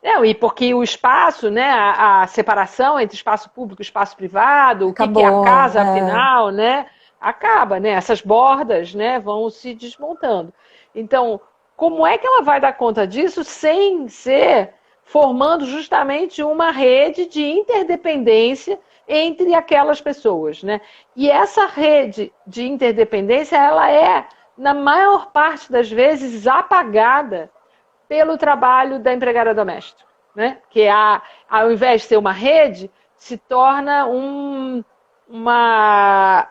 Não, e porque o espaço, né, a separação entre espaço público e espaço privado, o que é a Acabou. casa, afinal, né, acaba, né, essas bordas, né, vão se desmontando. Então, como é que ela vai dar conta disso sem ser formando justamente uma rede de interdependência entre aquelas pessoas, né? E essa rede de interdependência, ela é, na maior parte das vezes, apagada pelo trabalho da empregada doméstica, né? Que ao invés de ser uma rede, se torna uma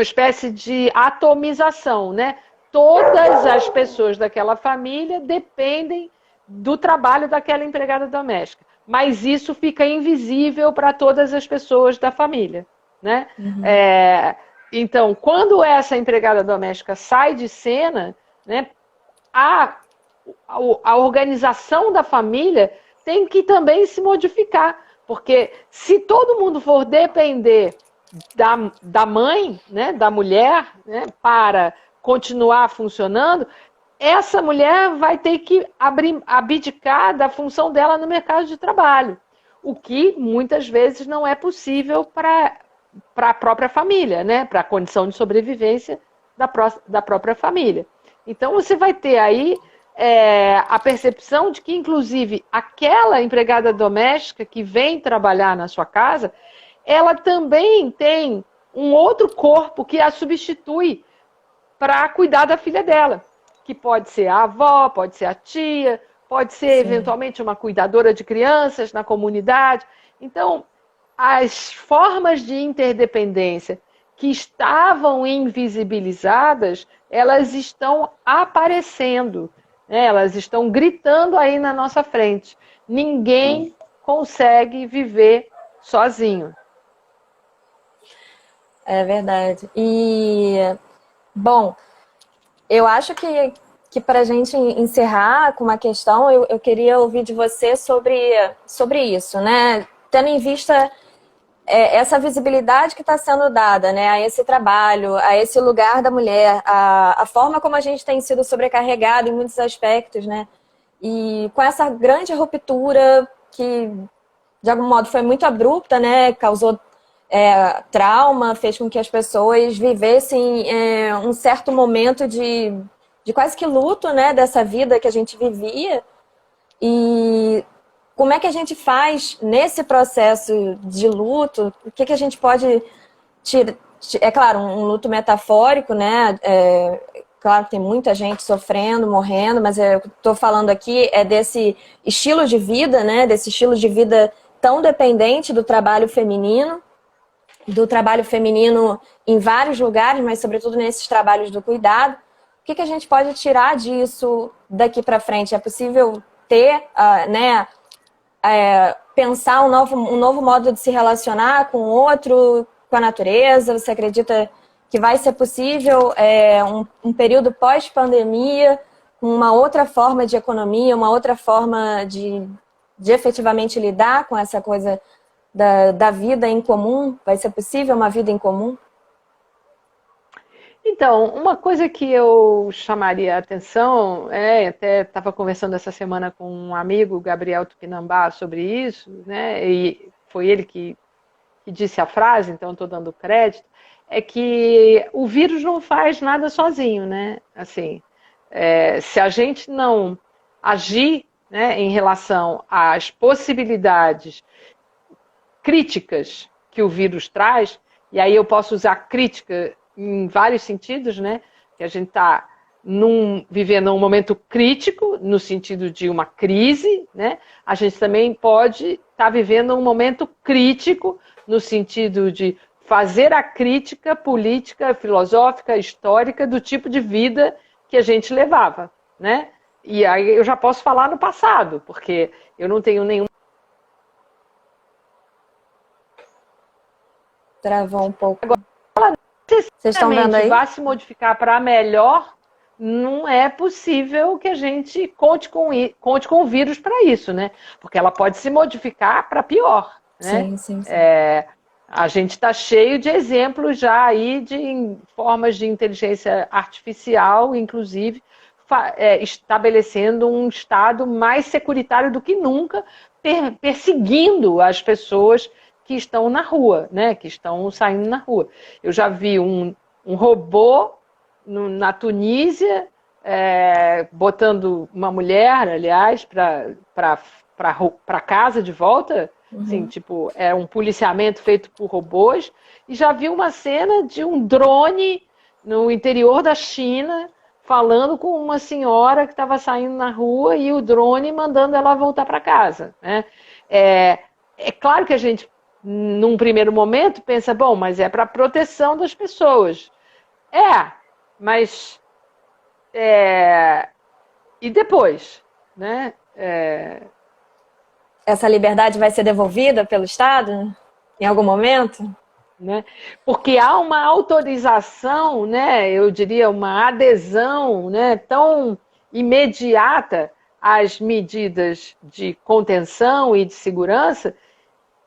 espécie de atomização, né? Todas as pessoas daquela família dependem do trabalho daquela empregada doméstica, mas isso fica invisível para todas as pessoas da família, né? Então, quando essa empregada doméstica sai de cena, né, a organização da família tem que também se modificar, porque se todo mundo for depender da mãe, né, da mulher, né, para continuar funcionando, essa mulher vai ter que abdicar da função dela no mercado de trabalho, o que muitas vezes não é possível para a própria família, né, para a condição de sobrevivência da própria família. Então você vai ter aí a percepção de que, inclusive, aquela empregada doméstica que vem trabalhar na sua casa, ela também tem um outro corpo que a substitui para cuidar da filha dela, que pode ser a avó, pode ser a tia, pode ser, Sim. eventualmente, uma cuidadora de crianças na comunidade. Então, as formas de interdependência que estavam invisibilizadas, elas estão aparecendo, né? Elas estão gritando aí na nossa frente. Ninguém consegue viver sozinho. É verdade. E, bom, eu acho que para a gente encerrar com uma questão, eu queria ouvir de você sobre isso, né? Tendo em vista essa visibilidade que está sendo dada, né, a esse trabalho, a esse lugar da mulher, a forma como a gente tem sido sobrecarregado em muitos aspectos, né, e com essa grande ruptura que, de algum modo, foi muito abrupta, né, causou trauma, fez com que as pessoas vivessem um certo momento de quase que luto, né, dessa vida que a gente vivia. E como é que a gente faz nesse processo de luto? O que a gente pode tirar? É claro, um luto metafórico, né? Claro que tem muita gente sofrendo, morrendo, mas eu estou falando aqui desse estilo de vida, né? Desse estilo de vida tão dependente do trabalho feminino em vários lugares, mas sobretudo nesses trabalhos do cuidado. O que a gente pode tirar disso daqui para frente? É possível ter, né? Pensar um novo modo de se relacionar com o outro, com a natureza? Você acredita que vai ser possível um período pós-pandemia, uma outra forma de economia, uma outra forma de efetivamente lidar com essa coisa da vida em comum? Vai ser possível uma vida em comum? Então, uma coisa que eu chamaria a atenção, até estava conversando essa semana com um amigo, Gabriel Tupinambá, sobre isso, né? E foi ele que disse a frase, então estou dando crédito, é que o vírus não faz nada sozinho, né? Assim, se a gente não agir, né, em relação às possibilidades críticas que o vírus traz, e aí eu posso usar crítica em vários sentidos, né? Que a gente está vivendo um momento crítico, no sentido de uma crise, né? A gente também pode estar vivendo um momento crítico, no sentido de fazer a crítica política, filosófica, histórica do tipo de vida que a gente levava, né? E aí eu já posso falar no passado, porque eu não tenho nenhum. Travou um pouco. Agora, vocês estão vendo aí? Vai se modificar para melhor, não é possível que a gente conte com o vírus para isso, né? Porque ela pode se modificar para pior, né? Sim. A gente está cheio de exemplos já aí de formas de inteligência artificial, inclusive, estabelecendo um Estado mais securitário do que nunca, perseguindo as pessoas que estão na rua, né? Que estão saindo na rua. Eu já vi um robô na Tunísia, botando uma mulher, aliás, para casa de volta. Assim, tipo, é um policiamento feito por robôs. E já vi uma cena de um drone no interior da China falando com uma senhora que estava saindo na rua e o drone mandando ela voltar para casa, né? É claro que a gente, num primeiro momento, pensa, bom, mas é para proteção das pessoas. Mas e depois, né? Essa liberdade vai ser devolvida pelo Estado em algum momento? Né? Porque há uma autorização, né? Eu diria uma adesão, né, tão imediata às medidas de contenção e de segurança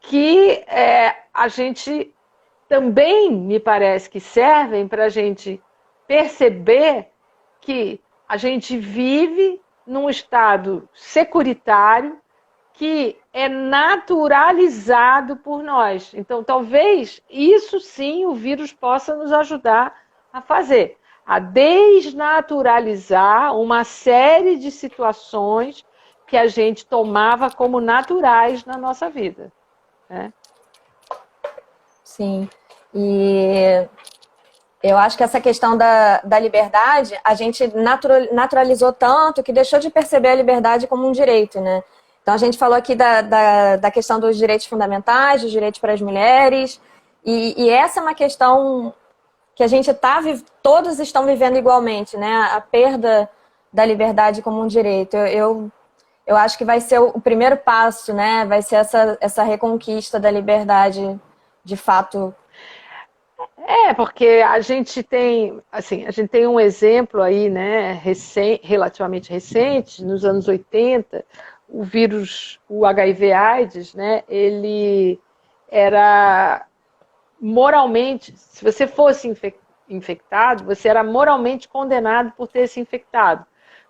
que a gente também, me parece que servem para a gente perceber que a gente vive num estado securitário que é naturalizado por nós. Então, talvez isso sim o vírus possa nos ajudar a fazer, a desnaturalizar uma série de situações que a gente tomava como naturais na nossa vida, né? Sim. E eu acho que essa questão da liberdade, a gente naturalizou tanto que deixou de perceber a liberdade como um direito, né? Então, a gente falou aqui da questão dos direitos fundamentais, dos direitos para as mulheres, e essa é uma questão que a gente todos estão vivendo igualmente, né? A perda da liberdade como um direito. Eu acho que vai ser o primeiro passo, né? Vai ser essa reconquista da liberdade, de fato. Porque a gente tem um exemplo aí, né, relativamente recente, nos anos 80, o vírus, o HIV/AIDS, né, ele era moralmente, se você fosse infectado, você era moralmente condenado por ter se infectado.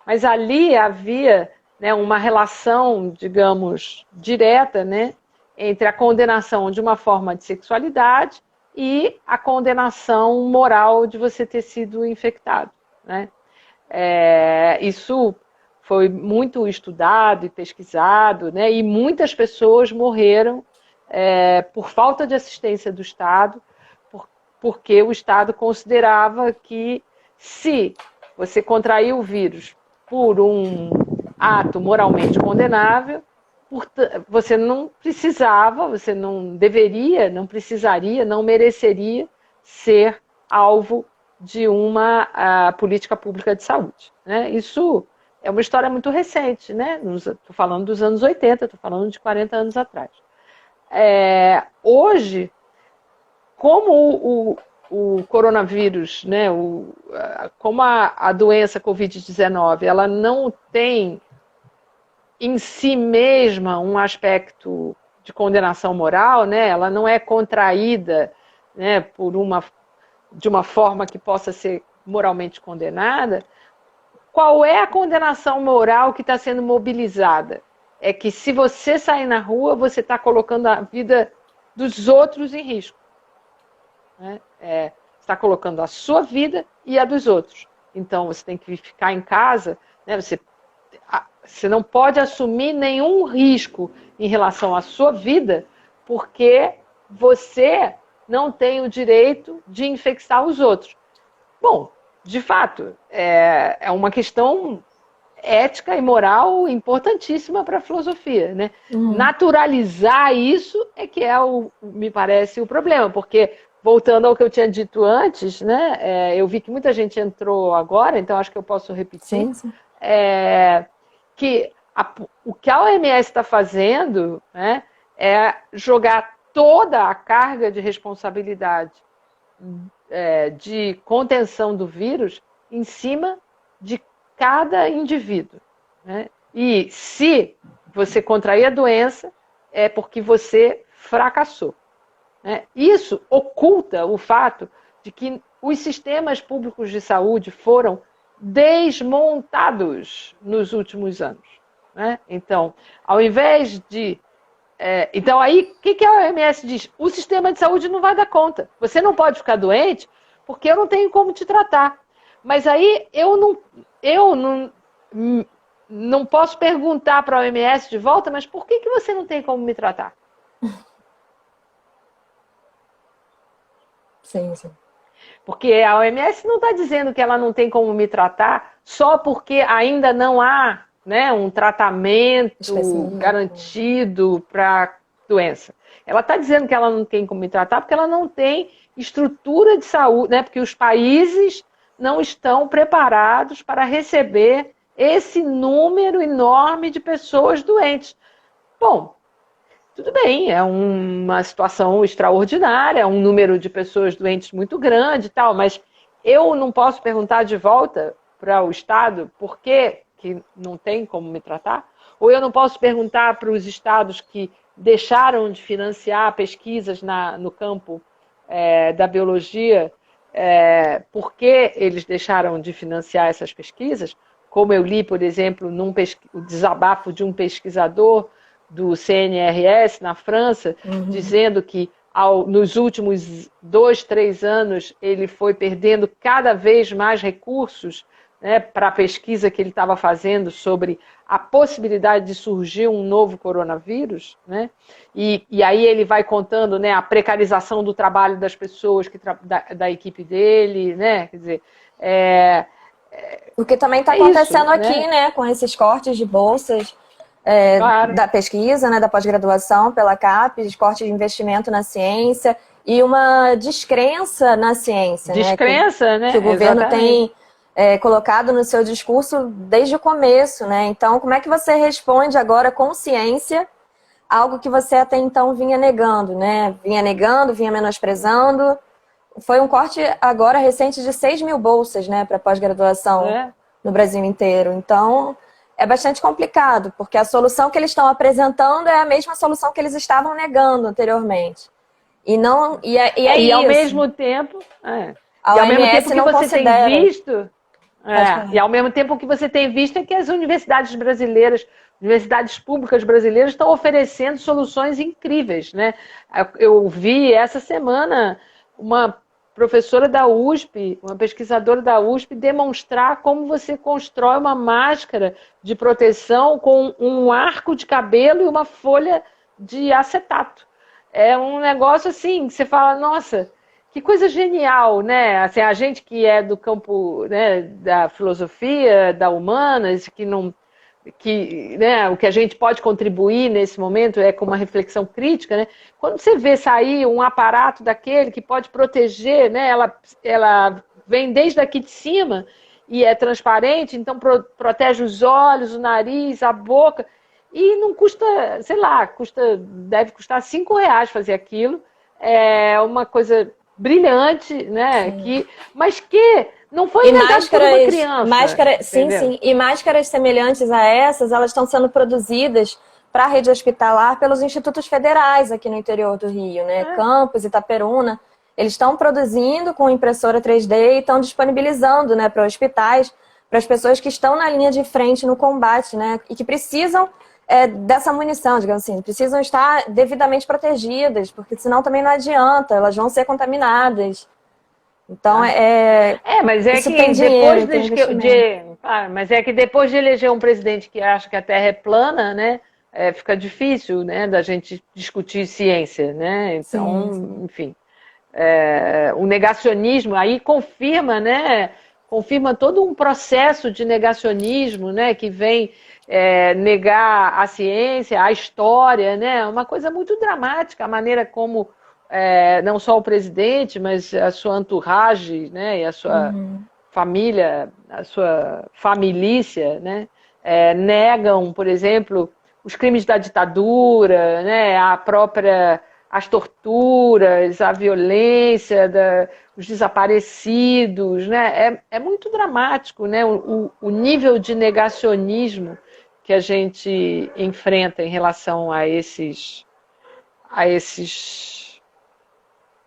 Mas ali havia, né, uma relação, digamos, direta, né, entre a condenação de uma forma de sexualidade e a condenação moral de você ter sido infectado, né? Isso foi muito estudado e pesquisado, né? E muitas pessoas morreram por falta de assistência do Estado, porque o Estado considerava que se você contraiu o vírus por um ato moralmente condenável, você não precisava, você não deveria, não precisaria, não mereceria ser alvo de uma política pública de saúde, né? Isso é uma história muito recente, né? Estou falando dos anos 80, estou falando de 40 anos atrás. Hoje, como o coronavírus, né, como a doença Covid-19, ela não tem em si mesma um aspecto de condenação moral, né? Ela não é contraída, né, de uma forma que possa ser moralmente condenada. Qual é a condenação moral que está sendo mobilizada? É que se você sair na rua, você está colocando a vida dos outros em risco, né? está colocando a sua vida e a dos outros. Então, você tem que ficar em casa, né? Você não pode assumir nenhum risco em relação à sua vida, porque você não tem o direito de infectar os outros. Bom, de fato, é uma questão ética e moral importantíssima para a filosofia, né? Naturalizar isso é que me parece, o problema, porque, voltando ao que eu tinha dito antes, né, eu vi que muita gente entrou agora, então acho que eu posso repetir, Sim. que o que a OMS está fazendo, né, é jogar toda a carga de responsabilidade de contenção do vírus em cima de cada indivíduo, né? E se você contrair a doença, é porque você fracassou, né? Isso oculta o fato de que os sistemas públicos de saúde foram desmontados nos últimos anos, né? Então, ao invés de... então, aí, o que a OMS diz? O sistema de saúde não vai dar conta. Você não pode ficar doente porque eu não tenho como te tratar. Mas aí eu não posso perguntar para a OMS de volta, mas por que você não tem como me tratar? Sim. Porque a OMS não está dizendo que ela não tem como me tratar só porque ainda não há, né, um tratamento garantido para a doença. Ela está dizendo que ela não tem como me tratar porque ela não tem estrutura de saúde, né, porque os países não estão preparados para receber esse número enorme de pessoas doentes. Bom, tudo bem, é uma situação extraordinária, é um número de pessoas doentes muito grande e tal, mas eu não posso perguntar de volta para o Estado por que não tem como me tratar? Ou eu não posso perguntar para os estados que deixaram de financiar pesquisas no campo da biologia por que eles deixaram de financiar essas pesquisas? Como eu li, por exemplo, o desabafo de um pesquisador do CNRS na França, dizendo que nos últimos 2, 3 anos ele foi perdendo cada vez mais recursos, né, para a pesquisa que ele estava fazendo sobre a possibilidade de surgir um novo coronavírus, né? E aí ele vai contando, né, a precarização do trabalho das pessoas da equipe dele, né? Quer dizer, o que também está acontecendo aqui, né, com esses cortes de bolsas claro, da pesquisa, né, da pós-graduação pela CAPES, corte de investimento na ciência e uma descrença na ciência. Descrença, né? Que o governo tem colocado no seu discurso desde o começo, né? Então, como é que você responde agora com ciência algo que você até então vinha negando, né? Vinha menosprezando. Foi um corte agora recente de 6 mil bolsas, né, para pós-graduação no Brasil inteiro. Então, é bastante complicado, porque a solução que eles estão apresentando é a mesma solução que eles estavam negando anteriormente. E ao mesmo tempo, a OMS não considera. E ao mesmo tempo o que você tem visto é que as universidades brasileiras, universidades públicas brasileiras estão oferecendo soluções incríveis, né? Eu vi essa semana uma professora da USP, uma pesquisadora da USP, demonstrar como você constrói uma máscara de proteção com um arco de cabelo e uma folha de acetato. É um negócio assim, que você fala, nossa, que coisa genial, né? Assim, a gente que é do campo, né, da filosofia, da humanas, né, o que a gente pode contribuir nesse momento é com uma reflexão crítica, né? Quando você vê sair um aparato daquele que pode proteger, né, ela vem desde aqui de cima e é transparente, então protege os olhos, o nariz, a boca, e não custa, sei lá, deve custar R$5 fazer aquilo. É uma coisa brilhante, né? Mas que não foi inventado por uma criança. Sim. E máscaras semelhantes a essas, elas estão sendo produzidas para a rede hospitalar pelos institutos federais aqui no interior do Rio, né? Campos, Itaperuna. Eles estão produzindo com impressora 3D e estão disponibilizando, né, para hospitais, para as pessoas que estão na linha de frente no combate, né? E que precisam dessa munição, digamos assim, precisam estar devidamente protegidas, porque senão também não adianta, elas vão ser contaminadas. Então, mas é isso que tem dinheiro, mas é que depois de eleger um presidente que acha que a Terra é plana, né, fica difícil, né, da gente discutir ciência, né? Então, sim. enfim, o negacionismo aí confirma, né, confirma todo um processo de negacionismo, né, que vem negar a ciência, a história, né, uma coisa muito dramática, a maneira como não só o presidente, mas a sua entourage, né, e a sua família, a sua familícia, né, negam, por exemplo, os crimes da ditadura, né, as torturas, a violência, os desaparecidos, né, é muito dramático, né, o nível de negacionismo que a gente enfrenta em relação a esses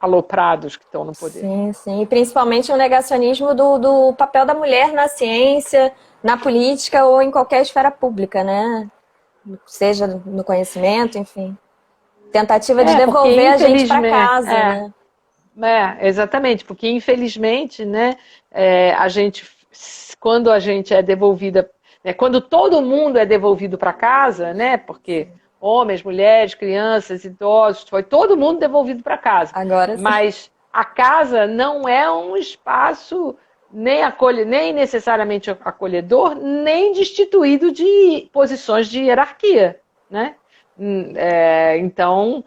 aloprados que estão no poder. Sim, sim. E principalmente o negacionismo do papel da mulher na ciência, na política ou em qualquer esfera pública, né? Seja no conhecimento, enfim. Tentativa de Porque devolver a gente para infelizmente, casa, né? exatamente, porque infelizmente, né, quando a gente é devolvida, né, quando todo mundo é devolvido para casa, né, porque homens, mulheres, crianças, idosos, foi todo mundo devolvido para casa. Agora sim. Mas a casa não é um espaço nem necessariamente acolhedor, nem destituído de posições de hierarquia, né? Então,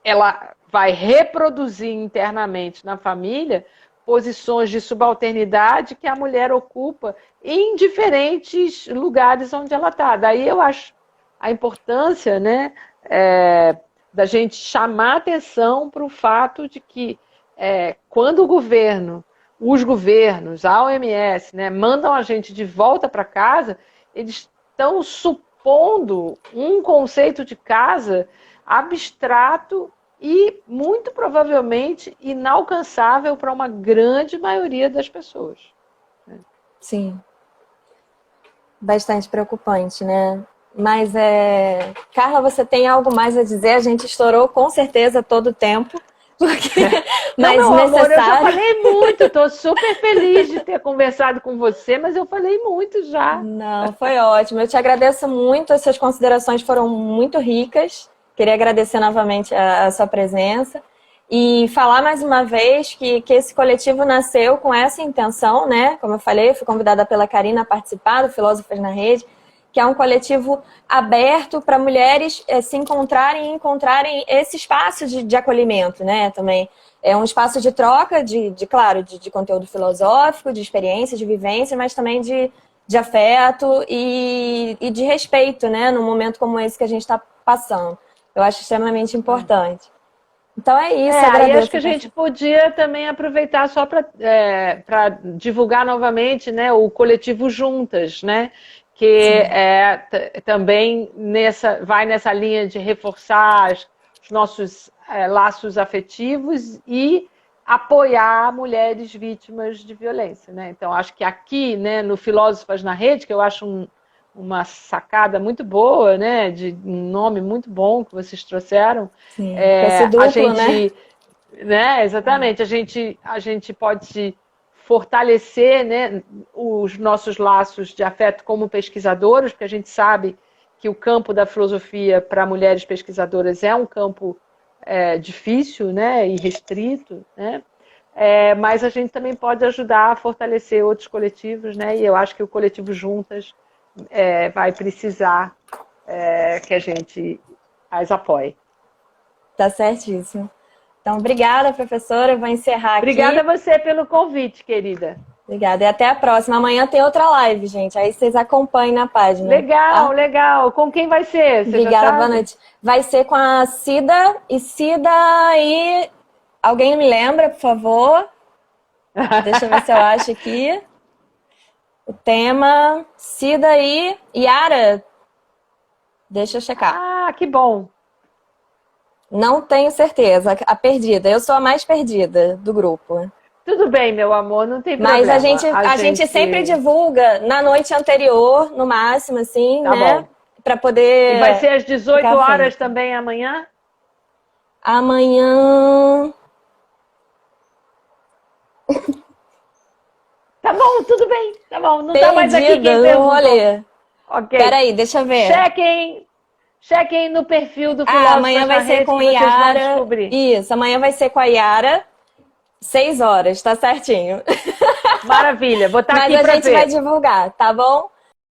ela vai reproduzir internamente na família posições de subalternidade que a mulher ocupa em diferentes lugares onde ela está. Daí eu acho a importância, né, da gente chamar atenção para o fato de que quando os governos, a OMS, né, mandam a gente de volta para casa, eles estão supondo um conceito de casa abstrato e muito provavelmente inalcançável para uma grande maioria das pessoas. Sim. Bastante preocupante, né? Mas, Carla, você tem algo mais a dizer? A gente estourou com certeza todo o tempo. Porque... Não, meu amor, eu já falei muito. Estou super feliz de ter conversado com você, mas eu falei muito já. Não, foi ótimo. Eu te agradeço muito. As suas considerações foram muito ricas. Queria agradecer novamente a sua presença. E falar mais uma vez que esse coletivo nasceu com essa intenção, né? Como eu falei, eu fui convidada pela Karina a participar do Filósofas na Rede, que é um coletivo aberto para mulheres se encontrarem e encontrarem esse espaço de acolhimento, né? Também é um espaço de troca, claro, de conteúdo filosófico, de experiência, de vivência, mas também de afeto e de respeito, né? Num momento como esse que a gente está passando. Eu acho extremamente importante. Então é isso, aí acho que a gente podia também aproveitar só para divulgar novamente, né, o coletivo Juntas, né, que também vai nessa linha de reforçar os nossos laços afetivos e apoiar mulheres vítimas de violência, né? Então acho que aqui, né, no Filósofas na Rede, que eu acho uma sacada muito boa, né, de um nome muito bom que vocês trouxeram. Sim, esse duplo, a gente, né? Exatamente, a gente pode fortalecer, né, os nossos laços de afeto como pesquisadoras, porque a gente sabe que o campo da filosofia para mulheres pesquisadoras é um campo difícil, né, e restrito, né? Mas a gente também pode ajudar a fortalecer outros coletivos, né? E eu acho que o coletivo Juntas vai precisar que a gente as apoie. Tá certíssimo. Então, obrigada, professora. Eu vou encerrar aqui. Obrigada a você pelo convite, querida. Obrigada. E até a próxima. Amanhã tem outra live, gente. Aí vocês acompanhem na página. Legal, legal. Com quem vai ser? Você Obrigada, boa noite. Vai ser com a Cida e... Alguém me lembra, por favor? Deixa eu ver se eu acho aqui. O tema... Cida e Yara. Deixa eu checar. Ah, que bom. Não tenho certeza. A perdida. Eu sou a mais perdida do grupo. Tudo bem, meu amor, não tem problema. Mas a gente sempre divulga na noite anterior, no máximo, assim, tá, né? Bom. Pra poder... E vai ser às 18 horas também amanhã? Amanhã... Tá bom, tudo bem. Tá bom, não tá mais aqui quem Perdida no perguntou. rolê. Ok. Peraí, deixa eu ver. Chequem no perfil do Filósofos Amanhã na vai ser Rede com que vocês vão Yara. descobrir. Isso, amanhã vai ser com a Yara. 6 horas, tá certinho. Maravilha, vou estar aqui Mas a para gente vai ver. divulgar, tá bom?